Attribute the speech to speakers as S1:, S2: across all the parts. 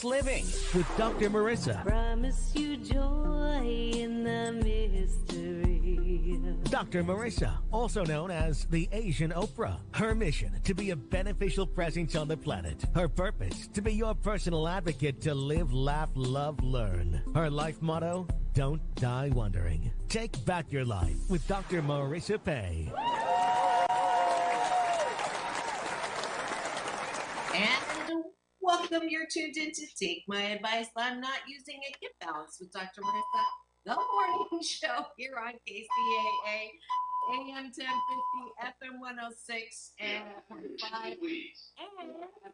S1: Less Living with Dr. Marissa.
S2: Promise you joy in the mystery.
S1: Dr. Marissa, also known as the Asian Oprah. Her mission, to be a beneficial presence on the planet. Her purpose, to be your personal advocate to live, laugh, love, learn. Her life motto, don't die wondering. Take back your life with Dr. Marissa Pay.
S3: And welcome, you're tuned in to Take My Advice. I'm not using a gift balance with Dr. Marissa, the morning show here on KCAA, AM 1050, FM 106, and 5. And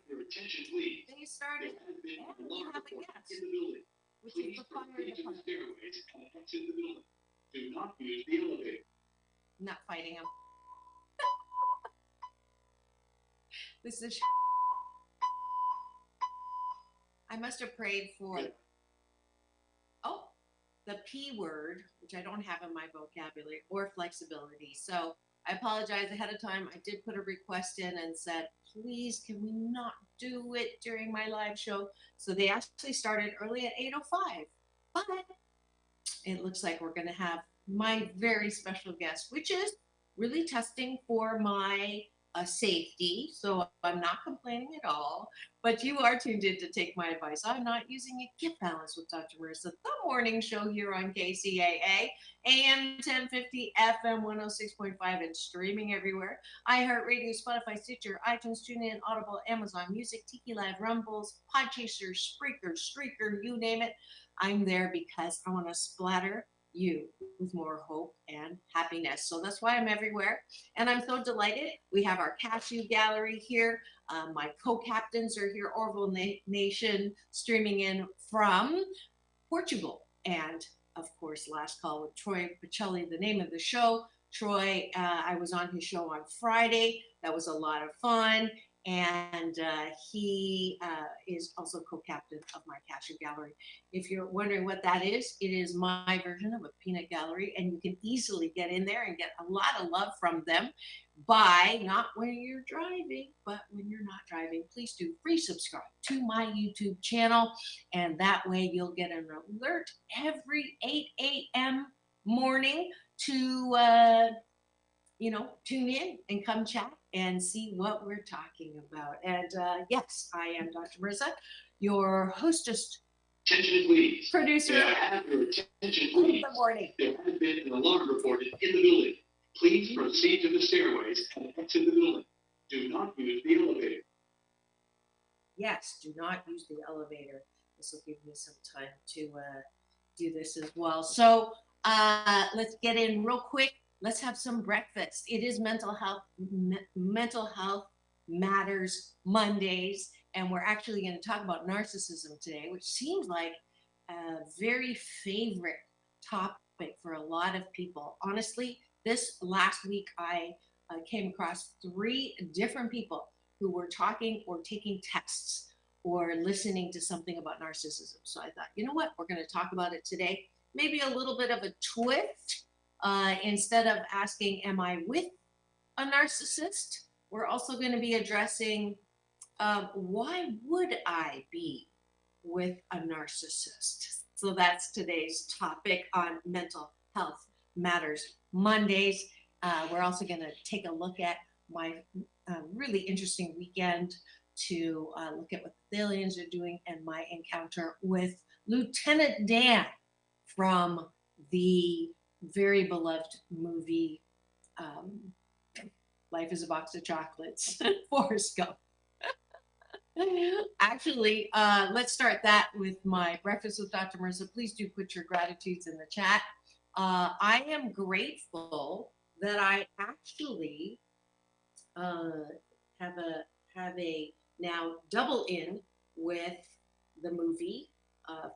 S4: your attention, please.
S3: they started, and we have a guest,
S4: In the building.
S3: which is
S4: Please
S3: the fire
S4: proceed to the
S3: department.
S4: stairways and exit the building. Do not use the elevator.
S3: Not fighting him. This is. I must have prayed for. Oh, the P word, which I don't have in my vocabulary, or flexibility. So I apologize ahead of time. I did put a request in and said, please, can we not do it during my live show? So they actually started early at 8:05. But it looks like we're going to have my very special guest, which is really testing for my safety. So I'm not complaining at all. But you are tuned in to Take My Advice. I'm not using a gift balance with Dr. Marissa, the morning show here on KCAA, AM 1050, FM 106.5, and streaming everywhere. iHeartRadio, Spotify, Stitcher, iTunes, TuneIn, Audible, Amazon Music, Tiki Live, Rumbles, Podchaser, Spreaker, Streaker, you name it. I'm there because I want to splatter you with more hope and happiness. So that's why I'm everywhere. And I'm so delighted. We have our cashew gallery here. My co-captains are here, Orville Nation, streaming in from Portugal. And of course, Last Call with Troy Pacelli, the name of the show. Troy, I was on his show on Friday. That was a lot of fun. And he is also co-captain of my cashew gallery. If you're wondering what that is, it is my version of a peanut gallery, and you can easily get in there and get a lot of love from them by not when you're driving, but when you're not driving. Please do free subscribe to my YouTube channel, and that way you'll get an alert every 8 a.m. morning to tune in and come chat and see what we're talking about. And yes, I am Dr. Marissa, your hostess,
S4: Attention, please.
S3: producer
S4: May I have your attention,
S3: of
S4: please?
S3: the morning.
S4: There has been an alarm reported in the building. Please proceed to the stairways and exit the building. Do not use the elevator.
S3: Yes, do not use the elevator. This will give me some time to do this as well. So let's get in real quick. Let's have some breakfast. It is Mental Health Matters Mondays, and we're actually going to talk about narcissism today, which seems like a very favorite topic for a lot of people. Honestly, this last week I came across 3 different people who were talking or taking tests or listening to something about narcissism. So I thought, you know what, we're going to talk about it today. Maybe a little bit of a twist. Instead of asking, am I with a narcissist? We're also going to be addressing, why would I be with a narcissist? So that's today's topic on Mental Health Matters Mondays. We're also going to take a look at my really interesting weekend to look at what the aliens are doing and my encounter with Lieutenant Dan from the very beloved movie Life is a Box of Chocolates, Forrest Gump. Actually, let's start that with my breakfast with Dr. Marissa. Please do put your gratitudes in the chat. I am grateful that I actually have a now double in with the movie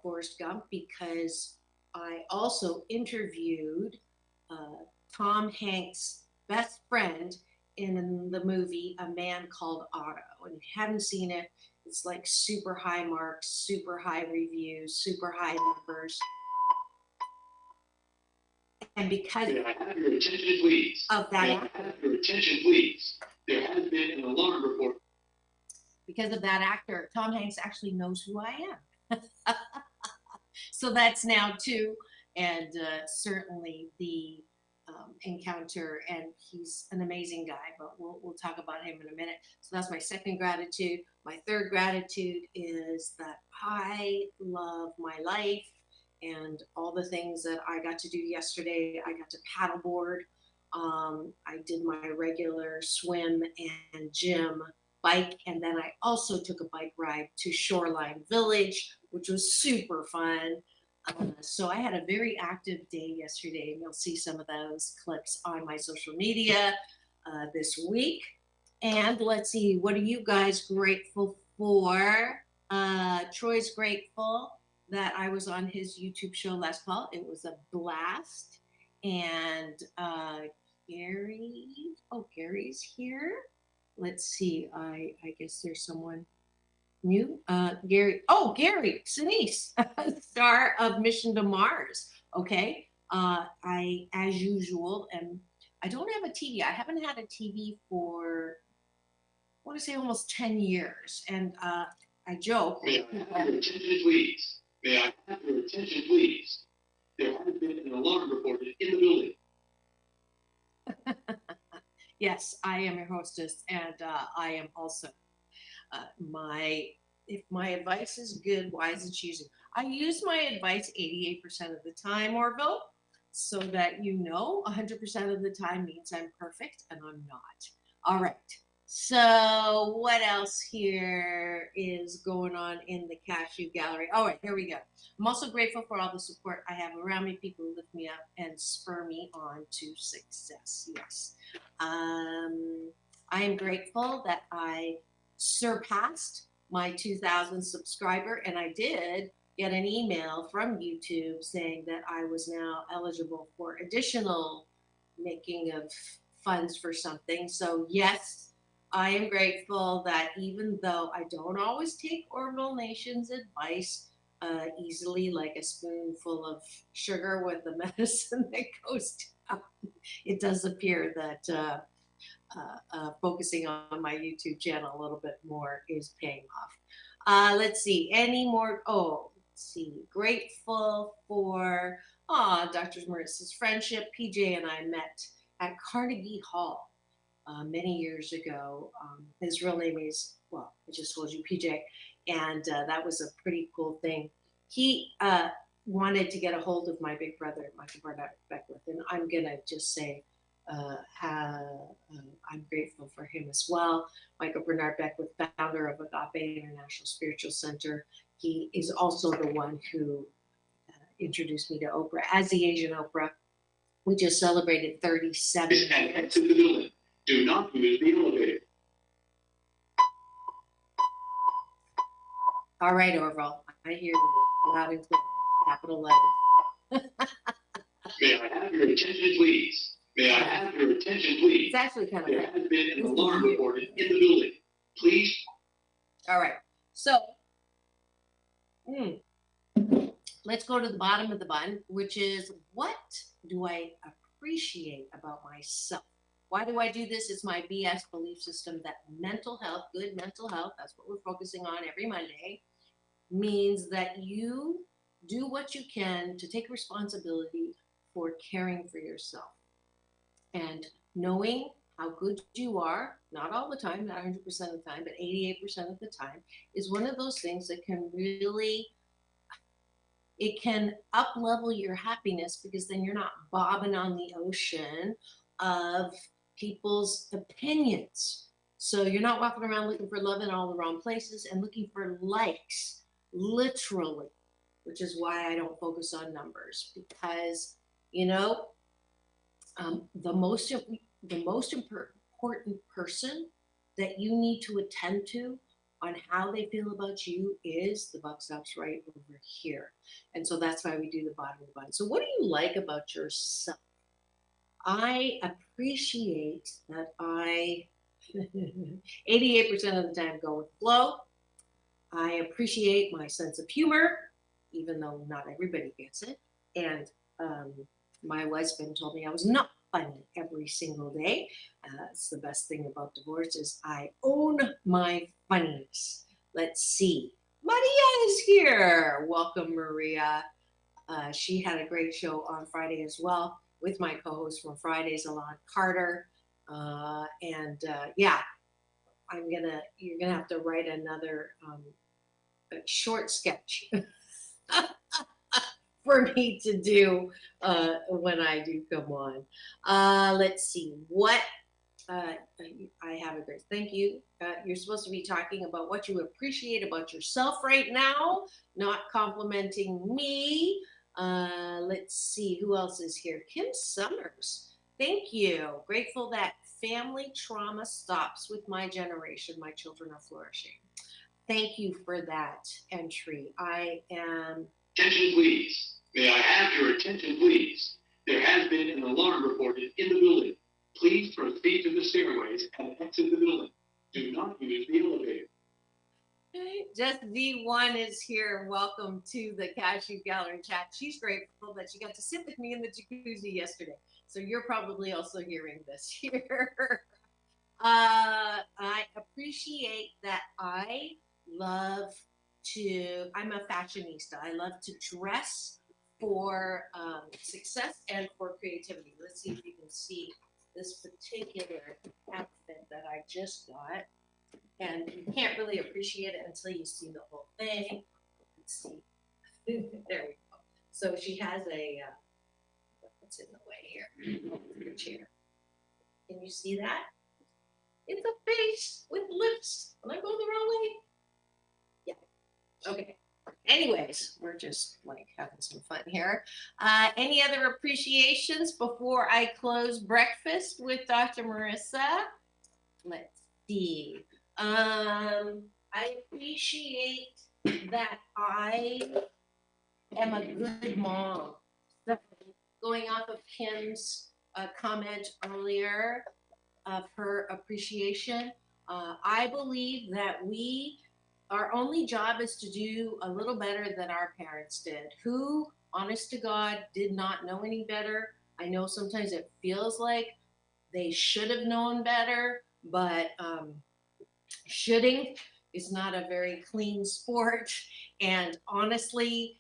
S3: Forrest Gump, because I also interviewed Tom Hanks' best friend in the movie A Man Called Otto. And if you haven't seen it, it's like super high marks, super high reviews, super high numbers. And because
S4: May I have your attention, please?
S3: of that,
S4: May I have your attention, please? There has been an alarm report.
S3: because of that actor, Tom Hanks actually knows who I am. So that's now two, and certainly the encounter, and he's an amazing guy, but we'll talk about him in a minute. So that's my second gratitude. My third gratitude is that I love my life and all the things that I got to do yesterday. I got to paddleboard. I did my regular swim and gym bike, and then I also took a bike ride to Shoreline Village, which was super fun. So I had a very active day yesterday, and you'll see some of those clips on my social media this week. And let's see, what are you guys grateful for? Troy's grateful that I was on his YouTube show last fall. It was a blast. And Gary's here. Let's see, I guess there's someone new. Gary Sinise, star of Mission to Mars. Okay. I, as usual, I don't have a TV. I haven't had a TV for, I want to say almost 10 years. And I joke.
S4: May I have your attention, please? May I have your attention, please? There has been an alarm reported in the building.
S3: Yes, I am your hostess, and I am also if my advice is good, why isn't she using? I use my advice 88% of the time, Orville, so that you know 100% of the time means I'm perfect, and I'm not. All right. So what else here is going on in the cashew gallery? All right, here we go. I'm also grateful for all the support I have around me, people who lift me up and spur me on to success. Yes. I am grateful that I surpassed my 2,000 subscriber, and I did get an email from YouTube saying that I was now eligible for additional making of funds for something. So yes, I am grateful that even though I don't always take Orville Nation's advice easily, like a spoonful of sugar with the medicine that goes down, it does appear that focusing on my YouTube channel a little bit more is paying off. Let's see, any more? Oh, let's see. Grateful for Dr. Marissa's friendship. PJ and I met at Carnegie Hall many years ago. His real name is, well, I just told you, PJ, and that was a pretty cool thing. He wanted to get a hold of my big brother, Michael Bernard Beckwith, and I'm gonna just say I'm grateful for him as well. Michael Bernard Beckwith, founder of Agape International Spiritual Center. He is also the one who introduced me to Oprah as the Asian Oprah. We just celebrated 37 years.
S4: To the building. Do not use the elevator.
S3: All right, Orville, I hear you loud and clear. Capital letters.
S4: May I have your attention, please? May I have your attention, please?
S3: It's actually kind of
S4: There has been an alarm reported in the building. Please.
S3: All right, so let's go to the bottom of the bun, which is, what do I appreciate about myself? Why do I do this? It's my BS belief system that mental health, good mental health, that's what we're focusing on every Monday, means that you do what you can to take responsibility for caring for yourself. And knowing how good you are, not all the time, not 100% of the time, but 88% of the time, is one of those things that can really, it can up level your happiness, because then you're not bobbing on the ocean of people's opinions. So you're not walking around looking for love in all the wrong places and looking for likes, literally, which is why I don't focus on numbers, because, you know, the most important person that you need to attend to on how they feel about you is the buck stops right over here. And so that's why we do the bottom of the bun. So what do you like about yourself? I appreciate that I 88% of the time go with the flow. I appreciate my sense of humor, even though not everybody gets it. And my husband told me I was not funny every single day. It's the best thing about divorce is I own my funniness. Let's see. Maria is here. Welcome, Maria. She had a great show on Friday as well with my co-host from Fridays, Alon Carter. Yeah, you're gonna have to write another a short sketch for me to do when I do come on. Let's see what I have a great. Thank you. You're supposed to be talking about what you appreciate about yourself right now, not complimenting me. Let's see who else is here. Kim Summers. Thank you. Grateful that family trauma stops with my generation. My children are flourishing. Thank you for that entry. I am.
S4: Attention, please. May I have your attention, please? There has been an alarm reported in the building. Please proceed to the stairways and exit the building. Do not use the elevator.
S3: Just V1 is here. Welcome to the Cashew Gallery chat. She's grateful that she got to sit with me in the jacuzzi yesterday. So you're probably also hearing this here. I appreciate that I'm a fashionista. I love to dress for success and for creativity. Let's see if you can see this particular outfit that I just got. And you can't really appreciate it until you see the whole thing. Let's see. There we go. So she has what's in the way here? Your chair. Can you see that? It's a face with lips. Am I going the wrong way? Yeah. Okay. Anyways, we're just like having some fun here. Any other appreciations before I close breakfast with Dr. Marissa? Let's see. I appreciate that I am a good mom. So going off of Kim's comment earlier of her appreciation, I believe that our only job is to do a little better than our parents did, who, honest to God, did not know any better. I know sometimes it feels like they should have known better, but shoulding is not a very clean sport. And honestly,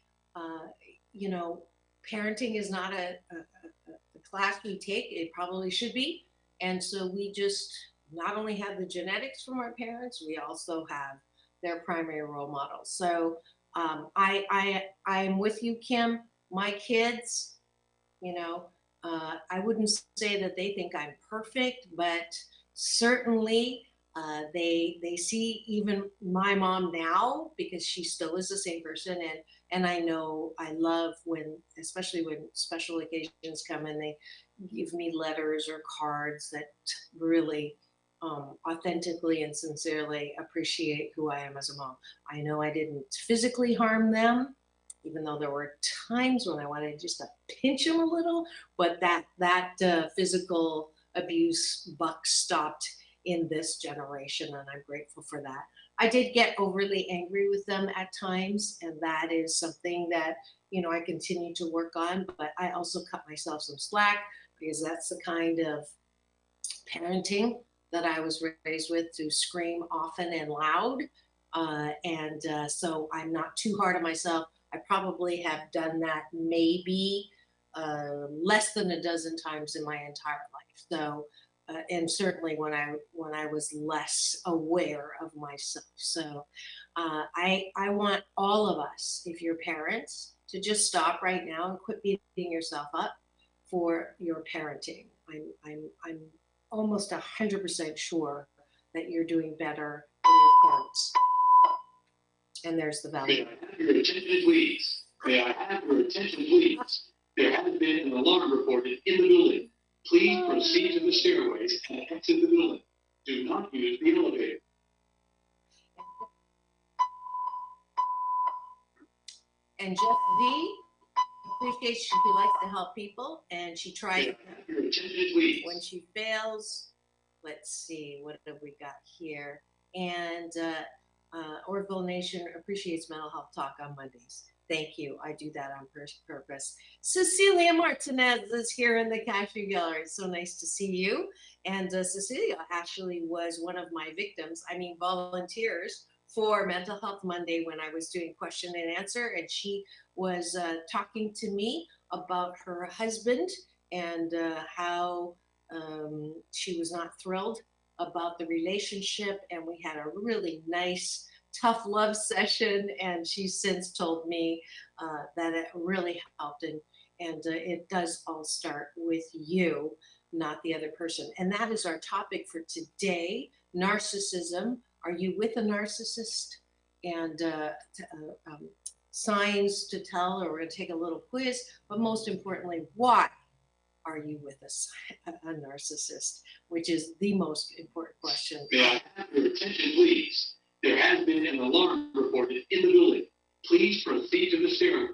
S3: parenting is not a class we take. It probably should be. And so we just not only have the genetics from our parents, we also have their primary role models. So I'm with you, Kim. My kids, I wouldn't say that they think I'm perfect, but certainly they see even my mom now, because she still is the same person, and I know I love especially when special occasions come and they give me letters or cards that really authentically and sincerely appreciate who I am as a mom. I know I didn't physically harm them, even though there were times when I wanted just to pinch them a little, but that physical abuse buck stopped in this generation, and I'm grateful for that. I did get overly angry with them at times, and that is something that I continue to work on, but I also cut myself some slack because that's the kind of parenting that I was raised with, to scream often and loud. So I'm not too hard on myself. I probably have done that maybe less than a dozen times in my entire life. So, and certainly when I was less aware of myself. So I want all of us, if you're parents, to just stop right now and quit beating yourself up for your parenting. I'm almost 100% sure that you're doing better than your parents. And there's the value.
S4: May I have your attention, please? May I have your attention, please? There has been an alarm reported in the building. Please proceed to the stairways and exit the building. Do not use the elevator.
S3: And Jeff V appreciates she likes to help people, and she tries.
S4: Your attention, please.
S3: When she fails, let's see, what have we got here? And Orville Nation appreciates mental health talk on Mondays. Thank you. I do that on purpose. Cecilia Martinez is here in the Cashew Gallery. So nice to see you. And Cecilia actually was one of my victims, I mean, volunteers for Mental Health Monday when I was doing question and answer. And she was talking to me about her husband and how she was not thrilled about the relationship. And we had a really nice, tough love session. And she's since told me that it really helped. And it does all start with you, not the other person. And that is our topic for today, narcissism. Are you with a narcissist? And signs to tell, or we're going to take a little quiz, but most importantly, why are you with a narcissist, which is the most important question.
S4: May I have your attention, please? There has been an alarm reported in the building. Please proceed to the stairway.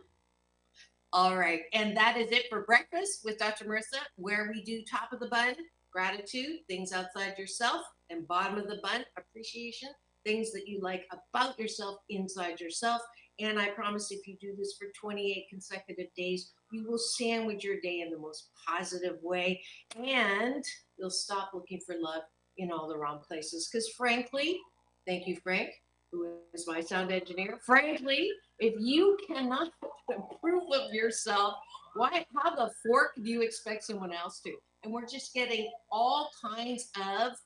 S3: All right, and that is it for breakfast with Dr. Marissa, where we do top of the bun, gratitude, things outside yourself, and bottom of the bun, appreciation, things that you like about yourself, inside yourself. And I promise if you do this for 28 consecutive days, you will sandwich your day in the most positive way, and you'll stop looking for love in all the wrong places. Because frankly, thank you, Frank, who is my sound engineer. Frankly, if you cannot approve of yourself, how the fork do you expect someone else to? And we're just getting all kinds of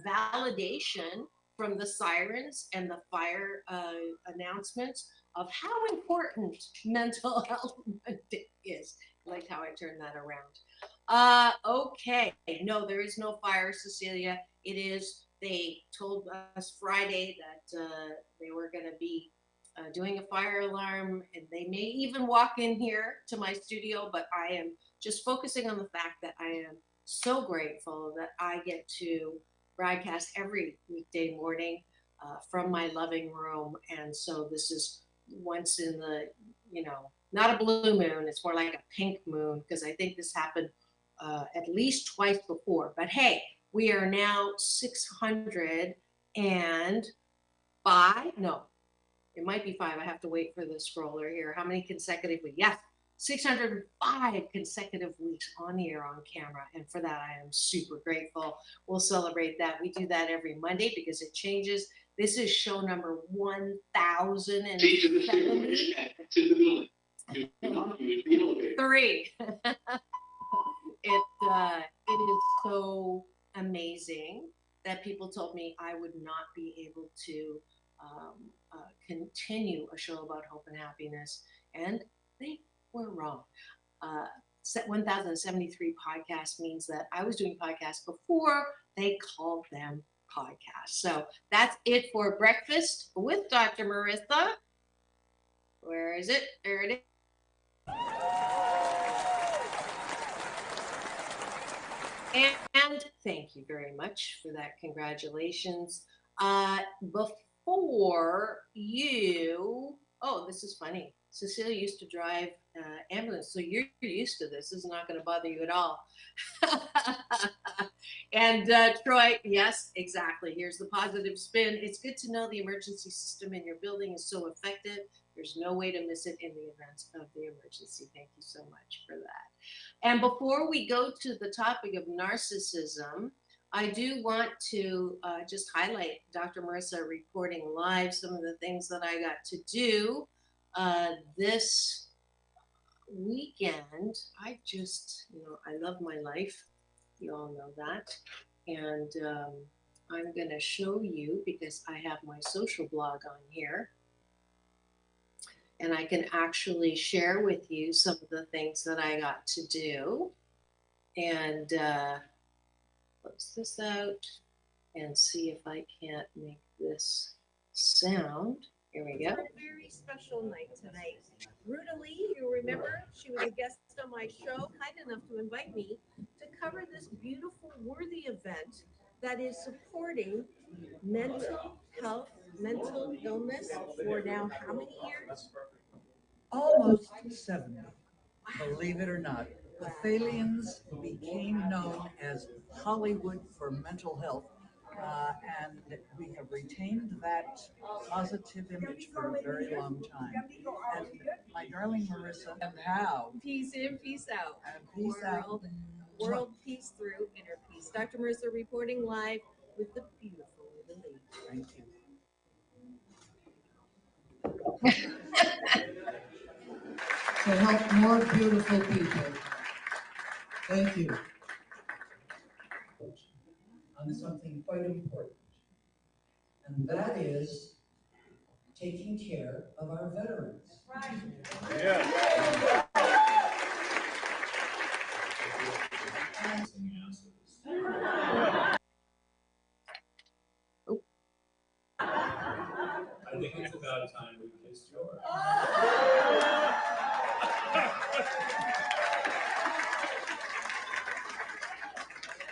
S3: validation from the sirens and the fire announcements of how important mental health is. I like how I turned that around. Okay, no, there is no fire, Cecilia. It is, they told us Friday that they were going to be doing a fire alarm, and they may even walk in here to my studio, but I am just focusing on the fact that I am so grateful that I get to broadcast every weekday morning from my loving room. And so this is once in the, not a blue moon, it's more like a pink moon, because I think this happened at least twice before. But hey, we are now 605. No, it might be 5. I have to wait for the scroller here. How many consecutive weeks? Yes, 605 consecutive weeks on the air, on camera. And for that, I am super grateful. We'll celebrate that. We do that every Monday because it changes. This is show number 1073. It is so amazing that people told me I would not be able to continue a show about hope and happiness, and they were wrong. 1073 podcasts means that I was doing podcasts before they called them podcasts. So that's it for breakfast with Dr. Marissa. Where is it? There it is. And thank you very much for that. Congratulations. Before you, this is funny. Cecilia used to drive ambulance, so you're used to this. This is not going to bother you at all. And Troy, yes, exactly. Here's the positive spin. It's good to know the emergency system in your building is so effective. There's no way to miss it in the event of the emergency. Thank you so much for that. And before we go to the topic of narcissism, I do want to just highlight Dr. Marissa reporting live some of the things that I got to do this weekend. I just, I love my life. You all know that. And I'm going to show you, because I have my social blog on here. And I can actually share with you some of the things that I got to do. And close this out and see if I can't make this sound. Here we go.
S5: A very special night tonight. Ruta Lee, you remember, she was a guest on my show, kind enough to invite me to cover this beautiful, worthy event that is supporting mental health, mental illness for now how many years?
S6: Almost 70. Believe it or not, the Thalians became known as Hollywood for mental health And we have retained that positive image for a very long time. And my darling Marissa, and how?
S5: Peace in, peace out.
S6: And peace out.
S5: World peace through inner peace. Dr. Marissa reporting live with the beautiful Lily.
S6: Thank you.
S7: To help more beautiful people. Thank you. On something quite important, and that is taking care of our veterans.
S8: Right. Yeah.
S9: I think it's about time we kissed yours.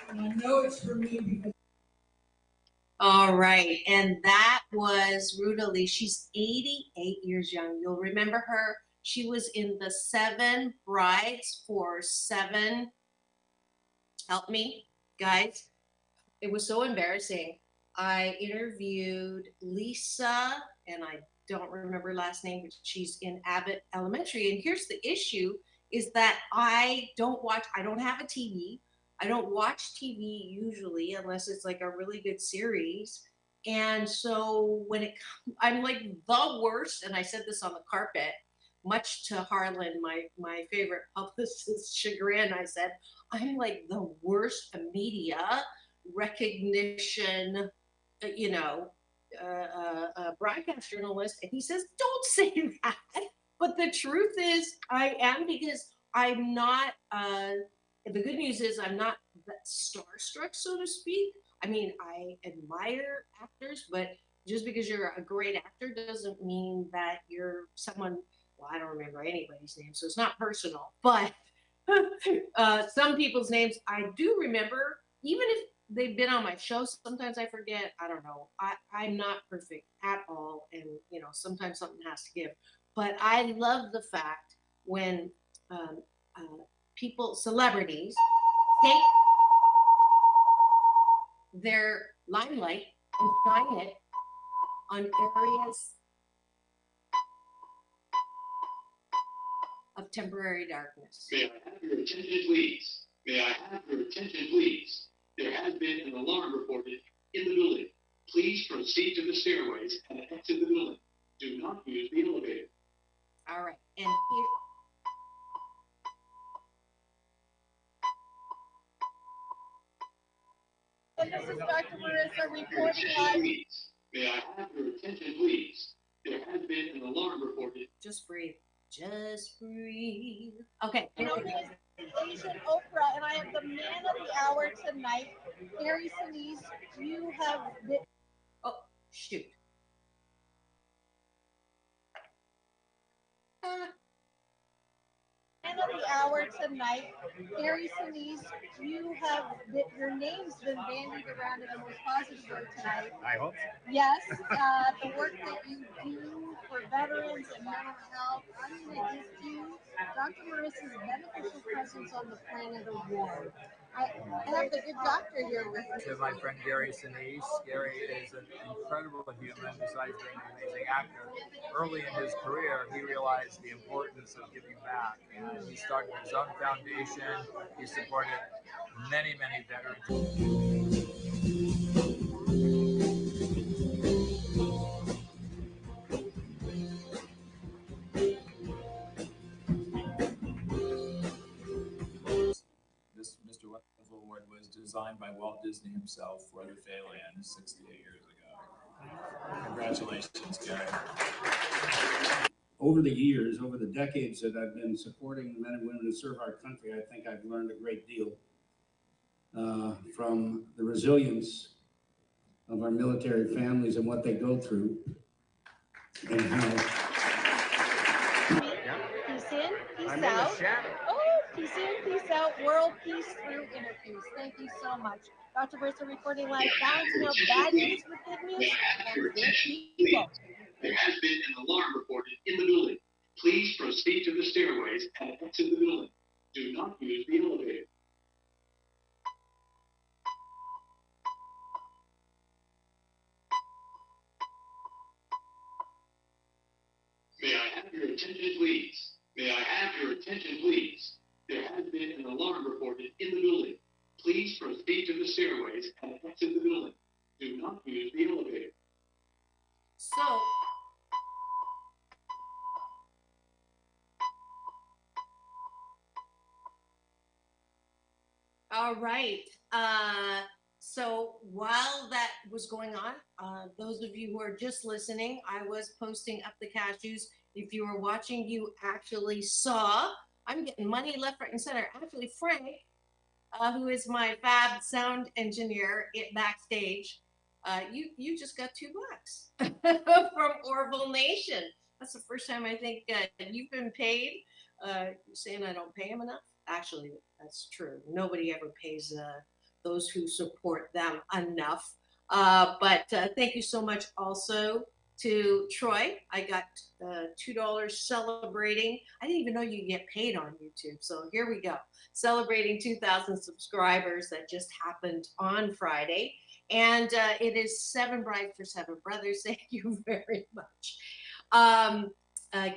S7: And I know it's for me because.
S3: All right, and that was Ruta Lee. She's 88 years young. You'll remember her. She was in the 7 Brides for 7. Help me, guys. It was so embarrassing. I interviewed Lisa, and I don't remember her last name, but she's in Abbott Elementary. And here's the issue is that I don't have a TV. I don't watch TV usually unless it's like a really good series. And so I'm like the worst, and I said this on the carpet, much to Harlan, my favorite publicist's chagrin, I said, I'm like the worst media recognition, broadcast journalist. And he says, don't say that. But the truth is I am, because I'm not, the good news is I'm not that starstruck, so to speak. I mean, I admire actors, but just because you're a great actor doesn't mean that you're someone, well, I don't remember anybody's name, so it's not personal, but some people's names I do remember, even if they've been on my show. Sometimes I forget. I don't know. I'm not perfect at all. And, sometimes something has to give. But I love the fact when celebrities, take their limelight and shine it on areas of temporary darkness.
S4: May I have your attention, please? May I have your attention, please? There has been an alarm reported in the building. Please proceed to the stairways and exit the building. Do not use the elevator.
S3: All right, and here.
S5: And this is Dr. Marissa reporting live.
S4: Please. May I have your attention, please? There has been an alarm reported.
S3: Just breathe. Just breathe. Okay.
S5: Known as the Asian Oprah, and I have the man of the hour tonight, Gary Sinise. You have been.
S3: Oh, shoot.
S5: Man of the hour tonight, Gary Sinise. You have been, your name's been bandied around in the most positive way tonight.
S8: I hope.
S5: Yes, the work that you do for veterans and mental health. I'm going to give you Dr. Marissa's Beneficial Presence on the Planet Award. I have the good doctor here with me.
S10: To my friend Gary Sinise. Gary is an incredible human, besides being an amazing actor. Early in his career, he realized the importance of giving back. And he started his own foundation. He supported many, many veterans.
S9: This Mr. Wonderful Award was designed by Walt Disney himself for the Fairyland 68 years ago. Congratulations, Gary.
S11: Over the years, over the decades that I've been supporting the men and women who serve our country, I think I've learned a great deal from the resilience of our military families and what they go through, and how.
S5: Peace in, peace out. Oh, peace in, peace out. World peace through inner peace. Thank you so much. Dr. Marissa reporting live, balancing out bad news with good news and good people.
S4: There has been an alarm reported in the building. Please proceed to the stairways and exit the building. Do not use the elevator. attention, please? May I have your attention, please? There has been an alarm reported in the building. Please proceed to the stairways and exit the building. Do not use the elevator.
S3: So, all right. So while that was going on, those of you who are just listening, I was posting up the cashews. If you were watching, you actually saw, I'm getting money left, right, and center. Actually, Frank, who is my fab sound engineer backstage, you just got $2 from Orville Nation. That's the first time I think you've been paid. You're saying I don't pay him enough? Actually, that's true. Nobody ever pays those who support them enough. But thank you so much also to Troy. I got $2 celebrating. I didn't even know you get paid on YouTube. So here we go. Celebrating 2,000 subscribers that just happened on Friday. And it is 7 brides for 7 brothers. Thank you very much.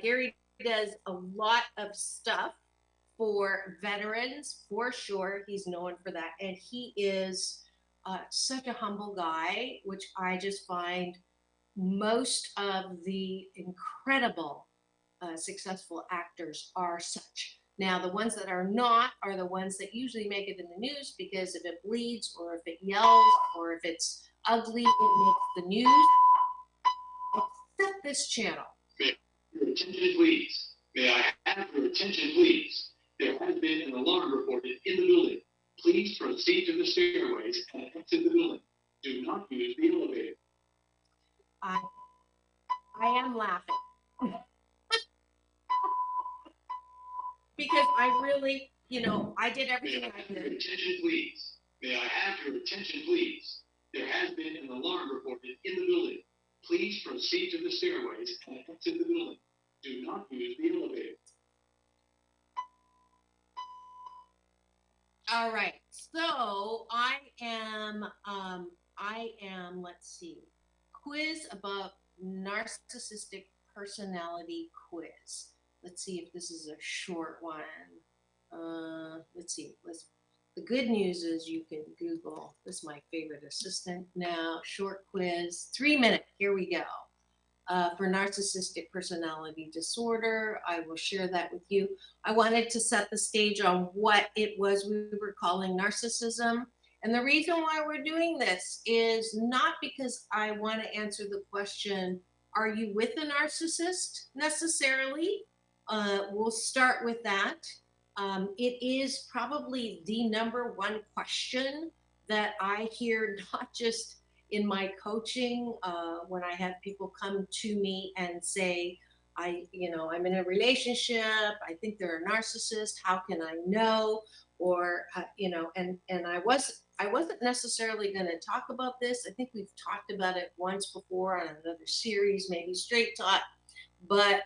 S3: Gary does a lot of stuff for veterans, for sure. He's known for that. And he is such a humble guy, which I just find most of the incredible successful actors are such. Now, the ones that are not are the ones that usually make it in the news because if it bleeds or if it yells or if it's ugly, it makes the news. Except this channel.
S4: May I have your attention, please? May I have your attention, please? There has been an alarm reported in the building. Please proceed to the stairways and exit the building. Do not use the elevator.
S3: I am laughing. Because I really, I did everything I
S4: May I have your
S3: could.
S4: attention, please? May I have your attention, please? There has been an alarm reported in the building. Please proceed to the stairways and exit the building. Do not use the elevator.
S3: All right. So I am, let's see, quiz about narcissistic personality quiz. Let's see if this is a short one. Let's see. The good news is you can Google. This is my favorite assistant now. Short quiz, 3 minutes. Here we go. For narcissistic personality disorder, I will share that with you. I wanted to set the stage on what it was we were calling narcissism. And the reason why we're doing this is not because I want to answer the question, are you with a narcissist necessarily? We'll start with that. It is probably the number one question that I hear, not just in my coaching, when I have people come to me and say, I'm in a relationship, I think they're a narcissist, how can I know? Or, and I wasn't necessarily going to talk about this. I think we've talked about it once before on another series, maybe Straight Talk, but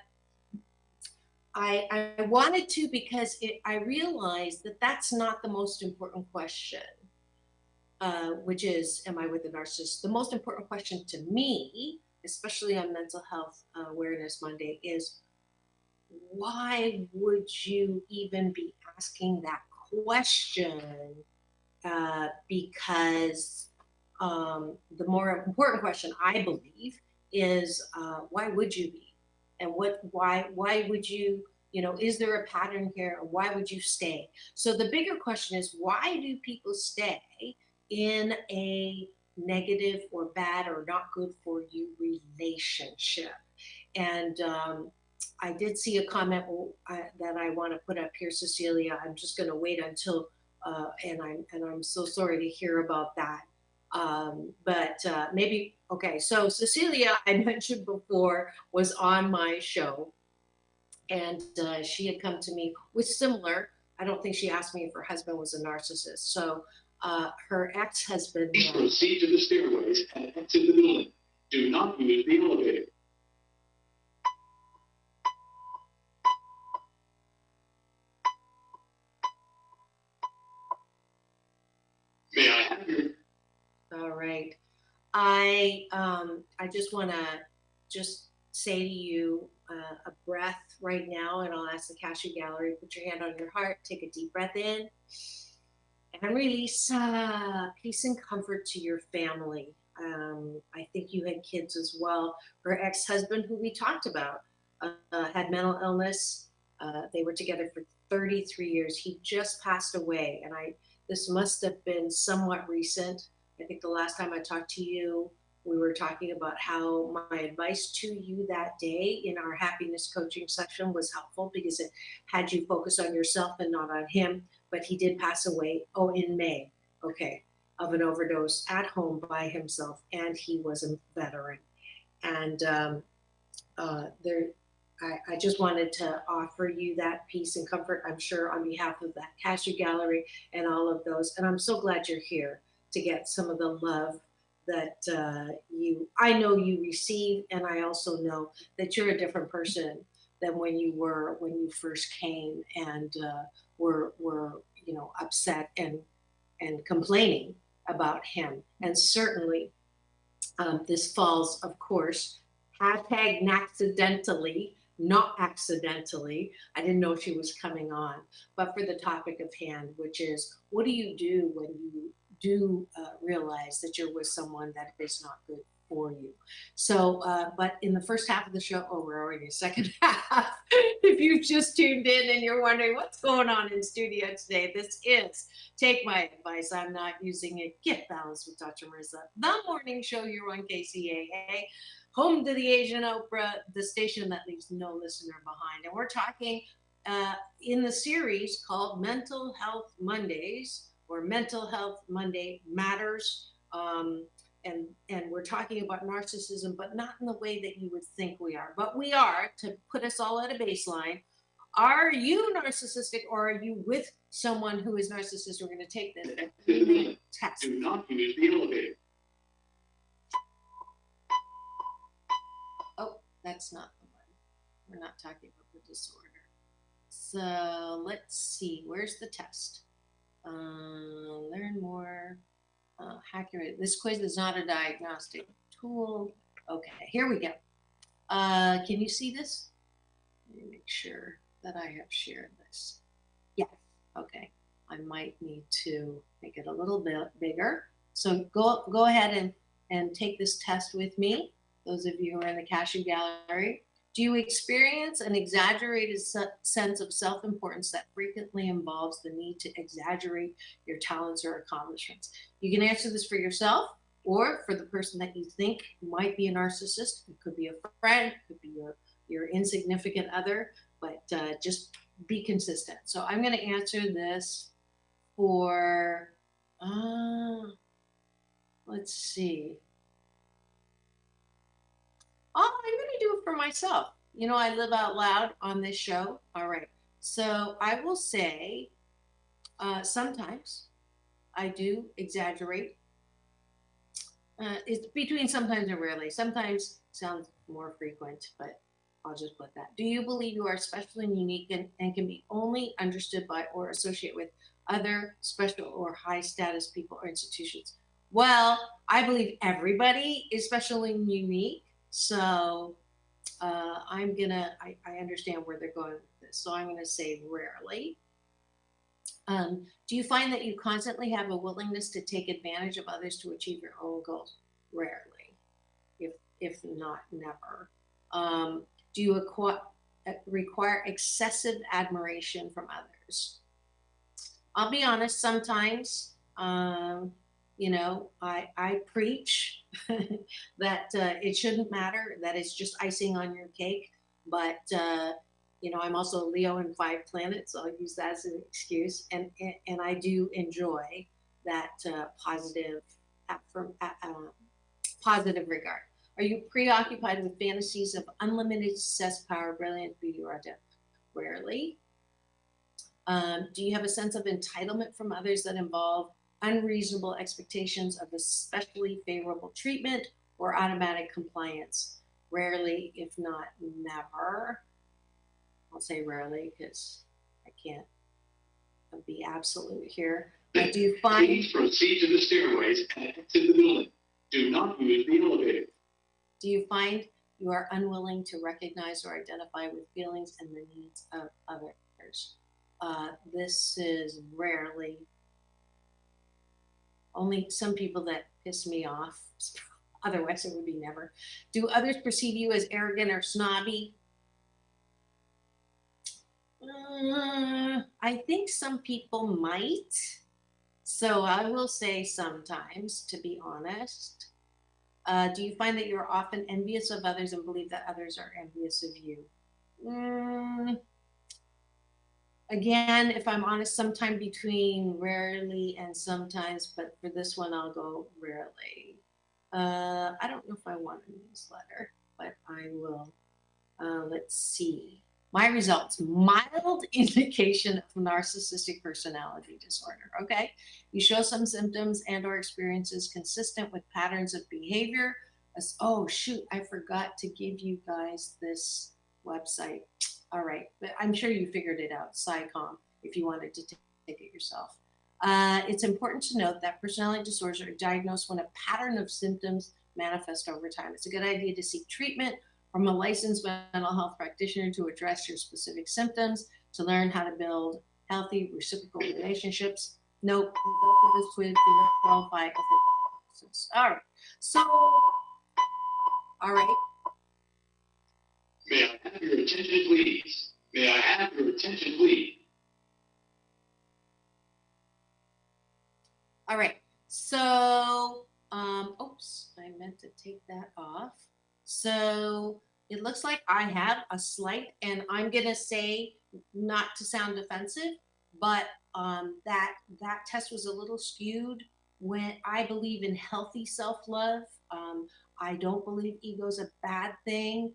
S3: I wanted to because I realized that that's not the most important question. Which is, am I with a narcissist? The most important question to me, especially on Mental Health Awareness Monday, is why would you even be asking that question? Because the more important question, I believe, is why would you be? And why would you, is there a pattern here? Or why would you stay? So the bigger question is, why do people stay in a negative or bad or not good for you relationship? And I did see a comment that I want to put up here, Cecilia. I'm just going to wait until, and I'm so sorry to hear about that. But maybe, okay. So Cecilia, I mentioned before, was on my show, and she had come to me with similar. I don't think she asked me if her husband was a narcissist. So her ex-husband.
S4: Please proceed to the stairways and exit the building. Do not use the elevator. May I have your...
S3: All right. I just want to just say to you,
S5: a breath right now, and I'll ask the Cashew Gallery, put your hand on your heart, take a deep breath in, and release peace and comfort to your family. I think you had kids as well. Her ex-husband, who we talked about, had mental illness. They were together for 33 years. He just passed away, and this must have been somewhat recent. I think the last time I talked to you, we were talking about how my advice to you that day in our happiness coaching session was helpful because it had you focus on yourself and not on him. But he did pass away, in May, of an overdose at home by himself, and he was a veteran. And I just wanted to offer you that peace and comfort, I'm sure, on behalf of that Cashew Gallery and all of those. And I'm so glad you're here to get some of the love that I know you receive, and I also know that you're a different person than when you first came and were upset and complaining about him. And certainly this falls, of course, #accidentally, not accidentally. I didn't know she was coming on, but for the topic of hand, which is, what do you do when you do realize that you're with someone that is not good for you? So, but in the first half of the show, we're already in the second half. If you've just tuned in and you're wondering what's going on in studio today, this is Take My Advice, I'm Not Using It, Get Balanced with Dr. Marissa, the morning show here on KCAA, home to the Asian Oprah, the station that leaves no listener behind. And we're talking in the series called Mental Health Mondays, or Mental Health Monday Matters. And we're talking about narcissism, but not in the way that you would think we are. But we are, to put us all at a baseline. Are you narcissistic, or are you with someone who is narcissistic? We're going to take this test.
S4: Do not use the elevator.
S5: Oh, that's not the one. We're not talking about the disorder. So let's see. Where's the test? Learn more. Accurate. This quiz is not a diagnostic tool. Okay, here we go. Can you see this? Let me make sure that I have shared this. Yes. Okay. I might need to make it a little bit bigger. So go ahead and take this test with me. Those of you who are in the Cashew Gallery. Do you experience an exaggerated sense of self-importance that frequently involves the need to exaggerate your talents or accomplishments? You can answer this for yourself or for the person that you think might be a narcissist. It could be a friend, it could be your insignificant other, but just be consistent. So I'm going to answer this for, let's see. Oh, I'm going to do it for myself. You know, I live out loud on this show. All right. So I will say sometimes I do exaggerate. It's between sometimes and rarely. Sometimes sounds more frequent, but I'll just put that. Do you believe you are special and unique and can be only understood by or associate with other special or high status people or institutions? Well, I believe everybody is special and unique. So I understand where they're going with this. So I'm going to say rarely. Do you find that you constantly have a willingness to take advantage of others to achieve your own goals? Rarely, if not never. Do you require excessive admiration from others? I'll be honest, sometimes, you know, I preach that it shouldn't matter, that it's just icing on your cake. But, you know, I'm also Leo in 5 planets, so I'll use that as an excuse. And I do enjoy that positive regard. Are you preoccupied with fantasies of unlimited success, power, brilliance, beauty, or depth? Rarely. Do you have a sense of entitlement from others that involve unreasonable expectations of especially favorable treatment or automatic compliance? Rarely, if not never. I'll say rarely because I can't be absolute here. But do you find...
S4: Please proceed to the stairways and exit the building. Do not use the elevator.
S5: Do you find
S3: You are unwilling to recognize or identify with feelings and the needs of others. This is rarely, only some people that piss me off. Otherwise, it would be never. Do others perceive you as arrogant or snobby? I think some people might. So I will say sometimes, to be honest. Do you find that you're often envious of others and believe that others are envious of you? Again, if I'm honest, sometime between rarely and sometimes, but for this one, I'll go rarely. I don't know if I want a newsletter, but I will. Let's see. My results, mild indication of narcissistic personality disorder. Okay. You show some symptoms and or experiences consistent with patterns of behavior. Oh shoot, I forgot to give you guys this website. All right, but I'm sure you figured it out, SciComm, if you wanted to take it yourself. It's important to note that personality disorders are diagnosed when a pattern of symptoms manifest over time. It's a good idea to seek treatment from a licensed mental health practitioner to address your specific symptoms, to learn how to build healthy reciprocal relationships. Nope, this would qualify as a diagnosis. All right, so, all right.
S4: May I have your attention, please? May I have your attention, please?
S3: All right, so, oops, I meant to take that off. So it looks like I have a slight, and I'm gonna say, not to sound offensive, but that test was a little skewed. When I believe in healthy self-love, I don't believe ego is a bad thing.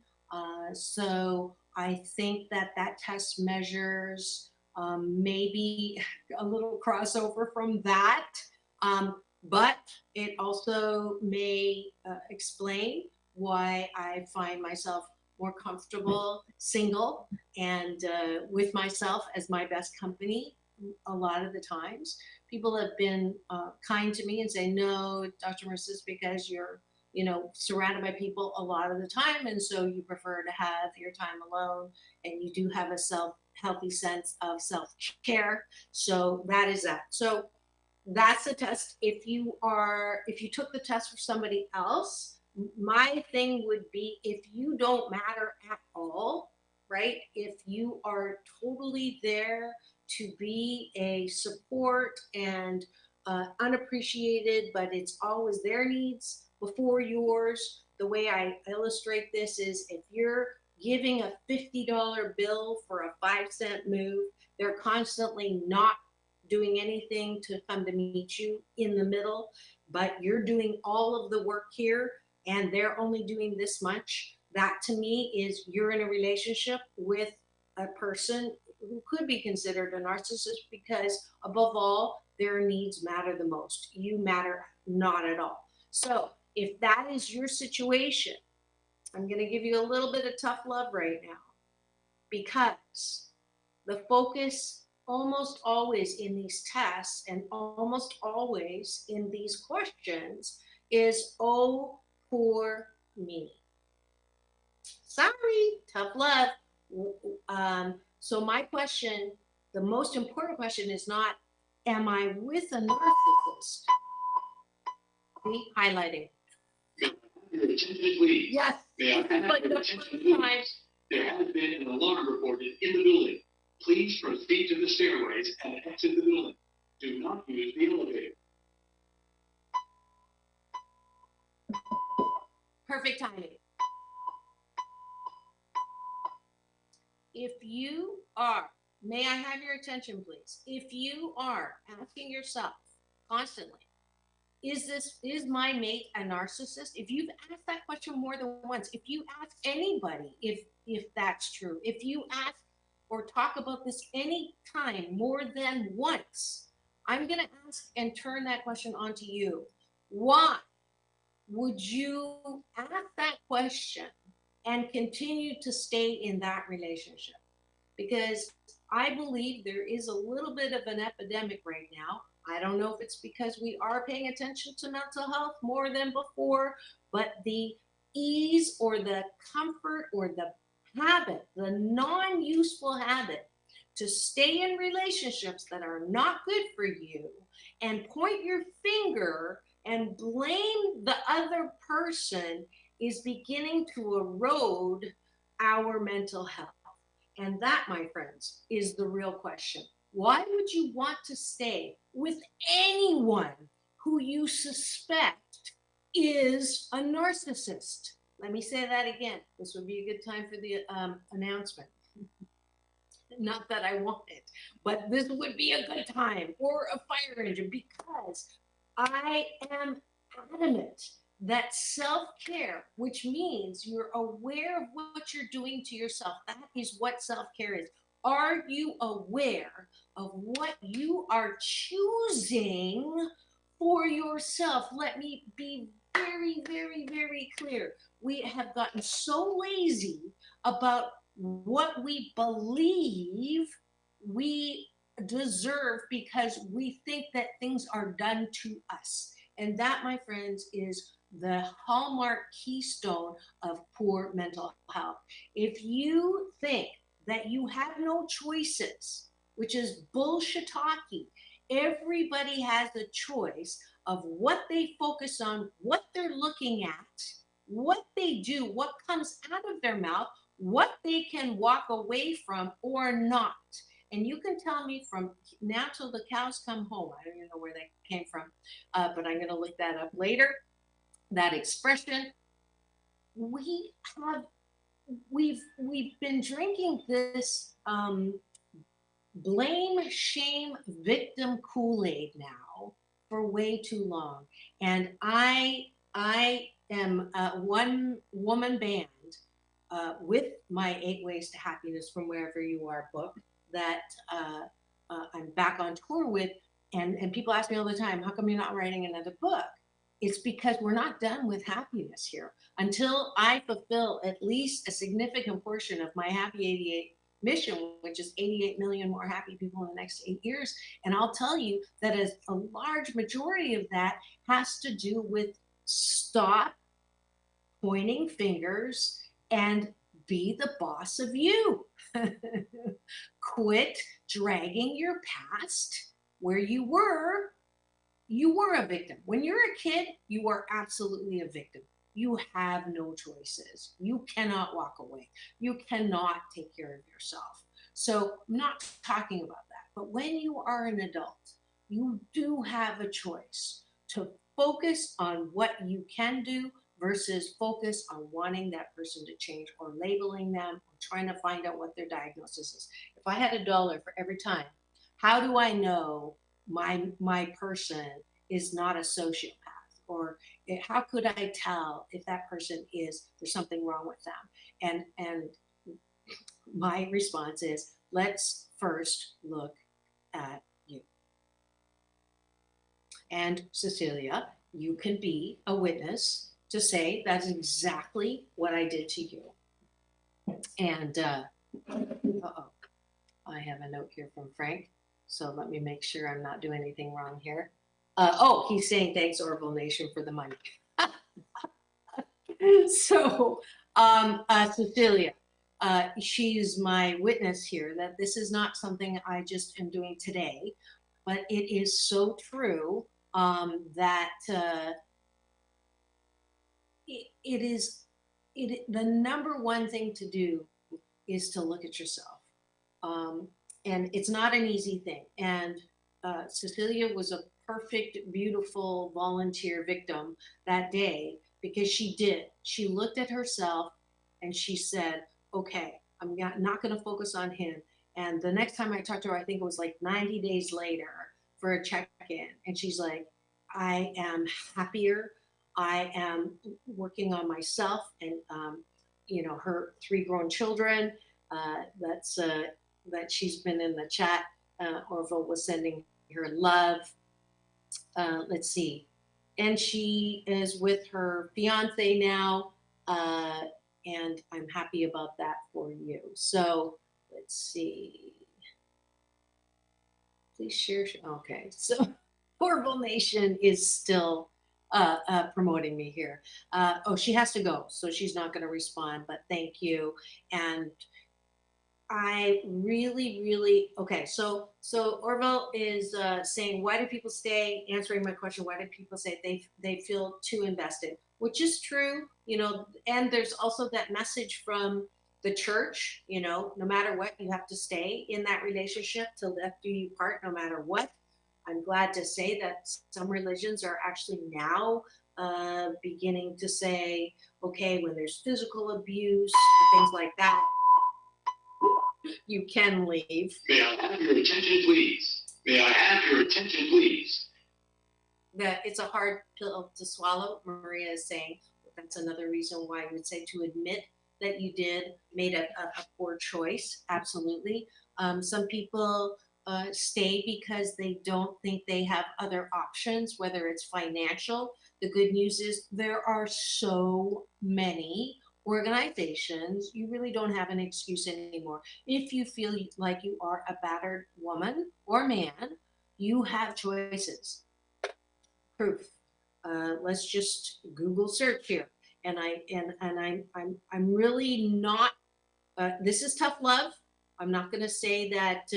S3: So I think that test measures maybe a little crossover from that, but it also may explain why I find myself more comfortable single and with myself as my best company a lot of the times. People have been kind to me and say, no, Dr. Marissa, it's because you're, surrounded by people a lot of the time, and so you prefer to have your time alone, and you do have a healthy sense of self-care. So that is that. So that's a test. If you took the test for somebody else, my thing would be, if you don't matter at all, right? If you are totally there to be a support and unappreciated, but it's always their needs before yours. The way I illustrate this is, if you're giving a $50 bill for a 5-cent move, they're constantly not doing anything to come to meet you in the middle, but you're doing all of the work here and they're only doing this much. That to me is, you're in a relationship with a person who could be considered a narcissist, because above all, their needs matter the most. You matter not at all. So if that is your situation, I'm going to give you a little bit of tough love right now, because the focus almost always in these tests and almost always in these questions is, oh, poor me. Sorry, tough love. So my question, the most important question, is not, am I with a narcissist? Highlighting.
S4: Your attention, please.
S3: Yes.
S4: May I have your attention, please? There has been an alarm reported in the building. Please proceed to the stairways and exit the building. Do not use the elevator.
S3: Perfect timing. If you are, may I have your attention, please? If you are asking yourself constantly, is my mate a narcissist? If you've asked that question more than once, if you ask anybody if that's true, if you ask or talk about this any time more than once, I'm going to ask and turn that question on to you. Why would you ask that question and continue to stay in that relationship? Because I believe there is a little bit of an epidemic right now. I don't know if it's because we are paying attention to mental health more than before, but the
S5: ease or the comfort or the habit, the non-useful habit to stay in relationships that are not good for you and point your finger and blame the other person is beginning to erode our mental health. And that, my friends, is the real question. Why would you want to stay with anyone who you suspect is a narcissist? Let me say that again. This would be a good time for the announcement. Not that I want it, but this would be a good time, or a fire engine, because I am adamant that self-care, which means you're aware of what you're doing to yourself, that is what self-care is. Are you aware of what you are choosing for yourself? Let me be very, very, very clear. We have gotten so lazy about what we believe we deserve because we think that things are done to us. And that, my friends, is the hallmark keystone of poor mental health. If you think that you have no choices, which is bullshit-talky, everybody has a choice of what they focus on, what they're looking at, what they do, what comes out of their mouth, what they can walk away from or not. And you can tell me from now till the cows come home. I don't even know where that came from, but I'm going to look that up later. That expression. We've been drinking this blame, shame, victim Kool-Aid now for way too long. And I am a one-woman band with my 8 Ways to Happiness from Wherever You Are book that I'm back on tour with. And people ask me all the time, how come you're not writing another book? It's because we're not done with happiness here. Until I fulfill at least a significant portion of my Happy 88 mission, which is 88 million more happy people in the next 8 years. And I'll tell you that as a large majority of that has to do with stop pointing fingers and be the boss of you. Quit dragging your past where you were a victim. When you're a kid, you are absolutely a victim. You have no choices. You cannot walk away. You cannot take care of yourself. So I'm not talking about that. But when you are an adult, you do have a choice to focus on what you can do versus focus on wanting that person to change or labeling them or trying to find out what their diagnosis is. If I had $1 for every time, how do I know my person is not a sociopath? Or how could I tell if that person there's something wrong with them? And my response is, let's first look at you. And Cecilia, you can be a witness to say that's exactly what I did to you. And I have a note here from Frank. So let me make sure I'm not doing anything wrong here. He's saying thanks, Orville Nation, for the money. So, Cecilia, she's my witness here that this is not something I just am doing today, but it is so true that the number one thing to do is to look at yourself. And it's not an easy thing. And Cecilia was a perfect, beautiful volunteer victim that day because she did. She looked at herself and she said, okay, I'm not going to focus on him. And the next time I talked to her, I think it was like 90 days later for a check-in. And she's like, I am happier. I am working on myself and, her 3 grown children. That she's been in the chat. Orville was sending her love. Let's see. And she is with her fiance now. And I'm happy about that for you. So let's see. Please share. Okay. So Orville Nation is still
S3: promoting me here. Oh, she has to go, so she's not going to respond, but thank you. And I really, really okay. So Orville is saying, why do people stay? Answering my question, why do people say they feel too invested? Which is true, you know. And there's also that message from the church, you know, no matter what, you have to stay in that relationship till death do you part, no matter what. I'm glad to say that some religions are actually now beginning to say, okay, when there's physical abuse and things like that, you can leave.
S4: May I have your attention, please? May I have your attention, please?
S3: That it's a hard pill to swallow, Maria is saying. That's another reason why I would say to admit that you made a poor choice. Absolutely. Some people stay because they don't think they have other options, whether it's financial. The good news is there are so many organizations, you really don't have an excuse anymore. If you feel like you are a battered woman or man, you have choices. Proof. Let's just Google search here. And I'm really not. This is tough love. I'm not going to say that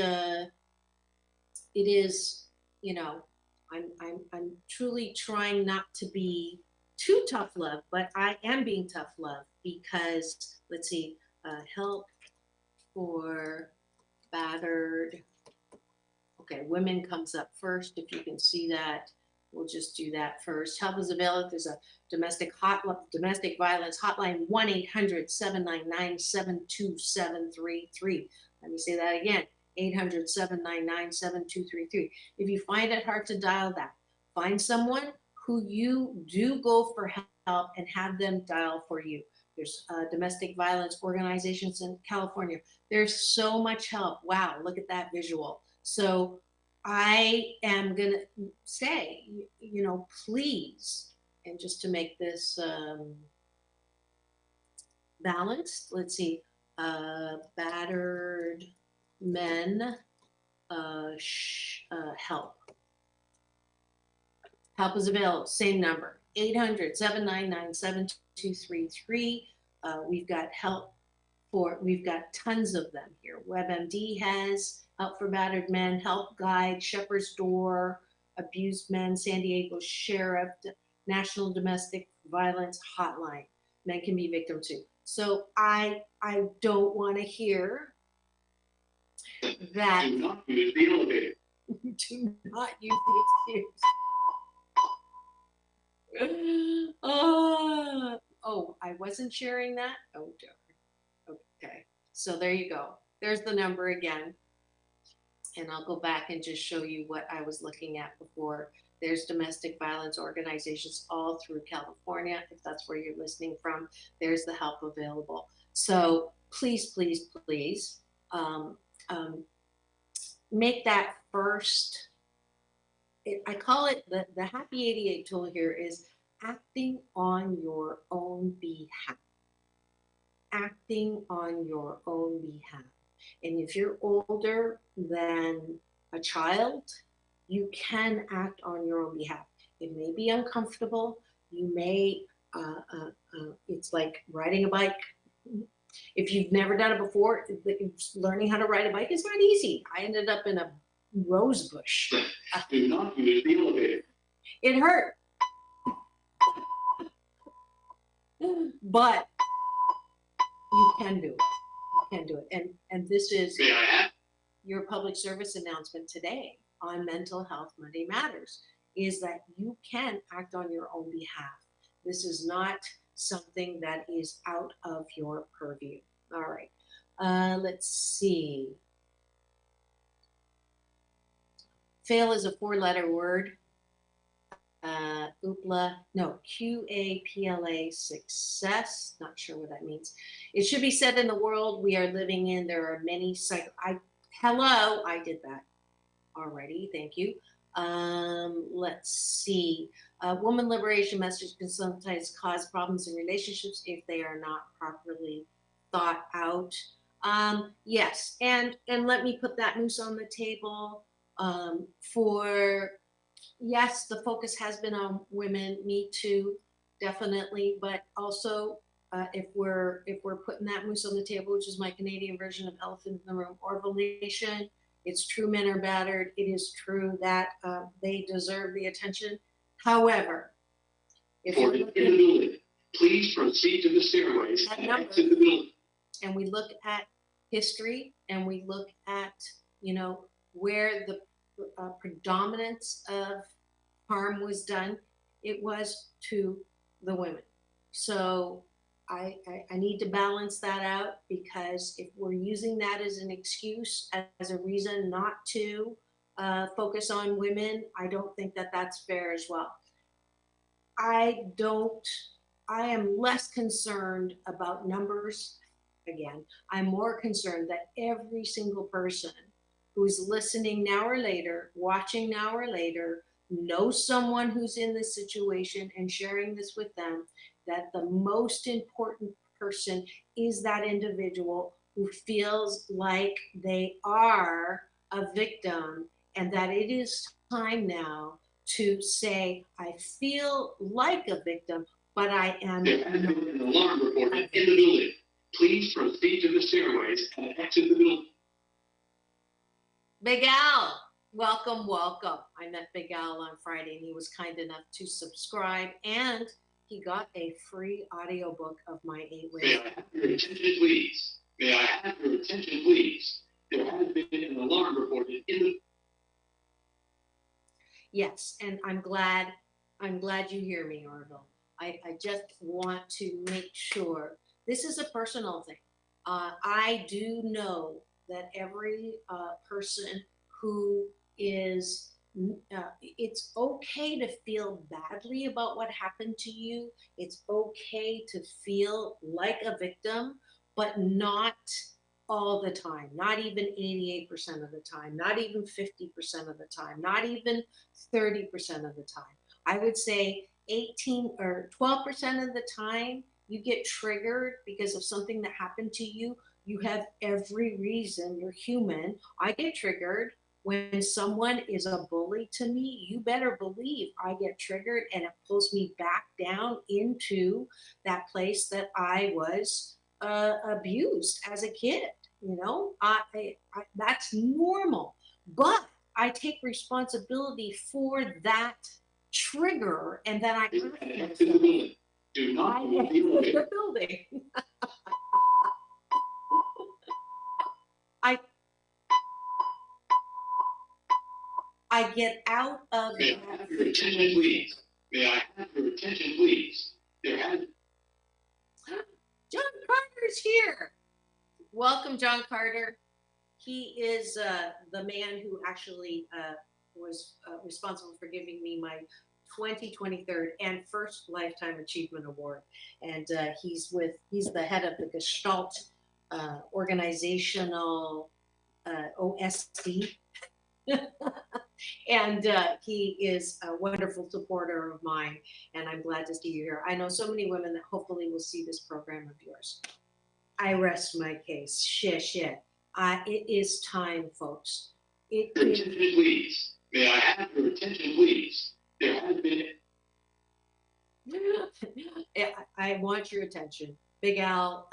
S3: it is. You know, I'm truly trying not to be too tough love, but I am being tough love because let's see, help for battered. Okay, women comes up first. If you can see that. We'll just do that first. Help is available. There's a domestic violence hotline, 1-800-799-72733. Let me say that again, 800-799-7233. If you find it hard to dial that, find someone who you do go for help and have them dial for you. There's domestic violence organizations in California. There's so much help. Wow, look at that visual. So I am going to say, you know, please, and just to make this balanced, let's see, battered men help. Help is available, same number, 800-799-7233. We've got help we've got tons of them here. WebMD has Help for Battered Men, Help Guide, Shepherd's Door, Abused Men, San Diego Sheriff, National Domestic Violence Hotline. Men can be victims too. So I don't want to hear that.
S4: Do not use the elevator.
S3: Do not use the excuse. Oh, I wasn't sharing that? Oh, darn. Okay, so there you go. There's the number again. And I'll go back and just show you what I was looking at before. There's domestic violence organizations all through California. If that's where you're listening from, there's the help available. So please, please, please make that first. I call it the Happy 88 tool here is acting on your own behalf. Acting on your own behalf. And if you're older than a child, you can act on your own behalf. It may be uncomfortable. You may, it's like riding a bike. If you've never done it before, learning how to ride a bike is not easy. I ended up in a rose bush.
S4: Do not use the elevator.
S3: It hurt. But you can do it. You can do it. And this is your public service announcement today on Mental Health Monday Matters, is that you can act on your own behalf. This is not something that is out of your purview. All right. Let's see. Fail is a 4-letter word. QAPLA, success. Not sure what that means. It should be said in the world we are living in, there are many hello, I did that already. Thank you. Let's see. Woman liberation message can sometimes cause problems in relationships if they are not properly thought out. Yes, and let me put that moose on the table for
S5: yes, the focus has been on women, me too, definitely, but also if we're putting that moose on the table, which is my Canadian version of elephant in the room, Orville Nation, it's true men are battered. It is true that they deserve the attention. However, if
S4: For
S5: we're
S4: in the
S5: looking
S4: building, please proceed to the stairways
S5: at
S4: and
S5: numbers,
S4: exit the building.
S5: and we look at history, and we look at, you know, where the predominance of harm was done, it was to the women. So I need to balance that out, because if we're using that as an excuse, as a reason not to focus on women, I don't think that that's fair as well. I don't, I am less concerned about numbers. Again, I'm more concerned that every single person who's listening now or later, watching now or later, knows someone who's in this situation and sharing this with them, that the most important person is that individual who feels like they are a victim, and that it is time now to say, I feel like a victim, but I am
S4: There has
S5: not.
S4: been an alarm reported in the building. Please proceed to the stairways and exit the building.
S5: Big Al, welcome, welcome. I met Big Al on Friday, and he was kind enough to subscribe, and he got a free audiobook of my 8 ways.
S4: May I have your attention, please? May I have your attention, please? There has been an alarm reported in the...
S5: Yes, and I'm glad you hear me, Orville. I just want to make sure this is a personal thing. I do know that every person who is, it's okay to feel badly about what happened to you. It's okay to feel like a victim, but not all the time, not even 88% of the time, not even 50% of the time, not even 30% of the time. I would say 18 or 12% of the time you get triggered because of something that happened to you. You have every reason, you're human. I get triggered when someone is a bully to me. You better believe I get triggered, and it pulls me back down into that place that I was abused as a kid. You know, that's normal, but I take responsibility for that trigger, and then I ask myself,
S4: Do not
S5: I exit the building. I get out of
S4: May I have your attention, please? May I have your attention, please? There has...
S5: John Carter's here. Welcome, John Carter. He is the man who actually was responsible for giving me my 2023 and first Lifetime Achievement Award. And he's the head of the Gestalt organizational OSD. And he is a wonderful supporter of mine, and I'm glad to see you here. I know so many women that hopefully will see this program of yours. I rest my case. Shit. It is time, folks.
S4: Attention, please. May I have your attention, please? There has been...
S5: I want your attention. Big Al,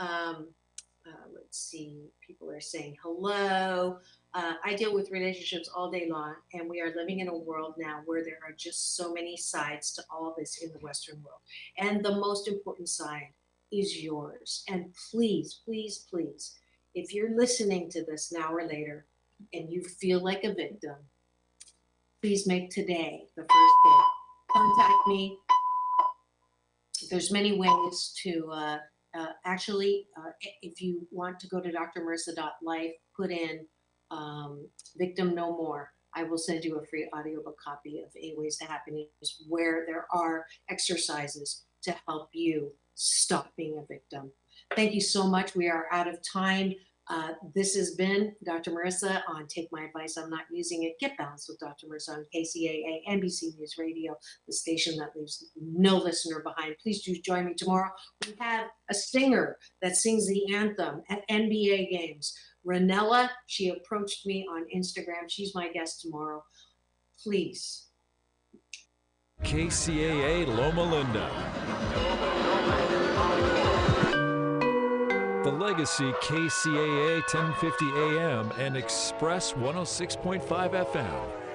S5: let's see. People are saying hello. I deal with relationships all day long, and we are living in a world now where there are just so many sides to all this in the Western world. And the most important side is yours. And please, please, please, if you're listening to this now or later and you feel like a victim, please make today the first day. Contact me. There's many ways to if you want to go to drmarissa.life, put in Victim No More. I will send you a free audiobook copy of 8 Ways to Happiness, where there are exercises to help you stop being a victim. Thank you so much. We are out of time. This has been Dr. Marissa on Take My Advice, I'm Not Using It. Get Balanced with Dr. Marissa on KCAA, NBC News Radio, the station that leaves no listener behind. Please do join me tomorrow. We have a singer that sings the anthem at NBA games. Ranella, she approached me on Instagram. She's my guest tomorrow. Please
S12: KCAA Loma Linda. The Legacy KCAA 1050 AM and Express 106.5 FM.